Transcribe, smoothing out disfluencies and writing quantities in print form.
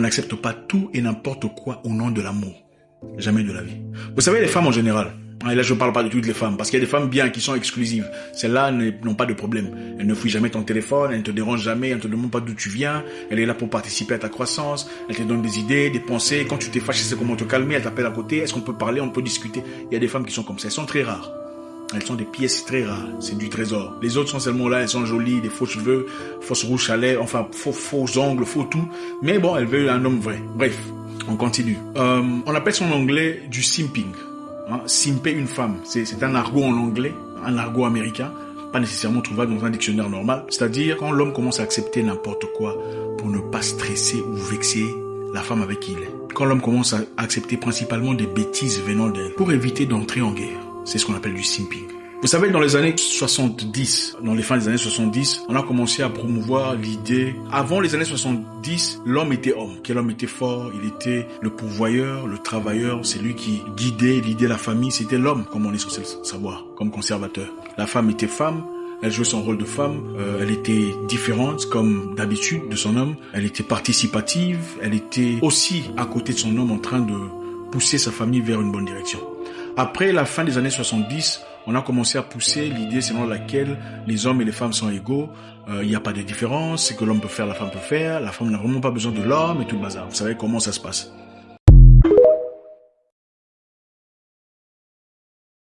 n'accepte pas tout et n'importe quoi au nom de l'amour. Jamais de la vie. Vous savez, les femmes en général, et là je ne parle pas de toutes les femmes, parce qu'il y a des femmes bien qui sont exclusives. Celles-là n'ont pas de problème. Elles ne fouillent jamais ton téléphone, elles ne te dérangent jamais, elles ne te demandent pas d'où tu viens, elle est là pour participer à ta croissance, elle te donne des idées, des pensées. Quand tu t'es fâché, c'est comment te calmer, elle t'appelle à côté, est-ce qu'on peut parler, on peut discuter. Il y a des femmes qui sont comme ça, elles sont très rares. Elles sont des pièces très rares, c'est du trésor. Les autres sont seulement là, elles sont jolies, des faux cheveux, fausses rouges à lèvres, enfin faux ongles, faux tout. Mais bon, elle veut un homme vrai. Bref, on continue. On appelle ça en anglais du simping. Simper une femme, c'est un argot en anglais, un argot américain, pas nécessairement trouvable dans un dictionnaire normal. C'est-à-dire quand l'homme commence à accepter n'importe quoi pour ne pas stresser ou vexer la femme avec qui il est. Quand l'homme commence à accepter principalement des bêtises venant d'elle pour éviter d'entrer en guerre. C'est ce qu'on appelle du simping. Vous savez, dans les années 70, dans les fins des années 70, on a commencé à promouvoir l'idée. Avant les années 70, l'homme était homme. Quel homme était fort, il était le pourvoyeur, le travailleur, c'est lui qui guidait la famille. C'était l'homme, comme on est censé le savoir, comme conservateur. La femme était femme. Elle jouait son rôle de femme, elle était différente comme d'habitude de son homme, elle était participative, elle était aussi à côté de son homme en train de pousser sa famille vers une bonne direction. Après la fin des années 70, on a commencé à pousser l'idée selon laquelle les hommes et les femmes sont égaux, il n'y a pas de différence, ce que l'homme peut faire, la femme peut faire, la femme n'a vraiment pas besoin de l'homme et tout le bazar. Vous savez comment ça se passe.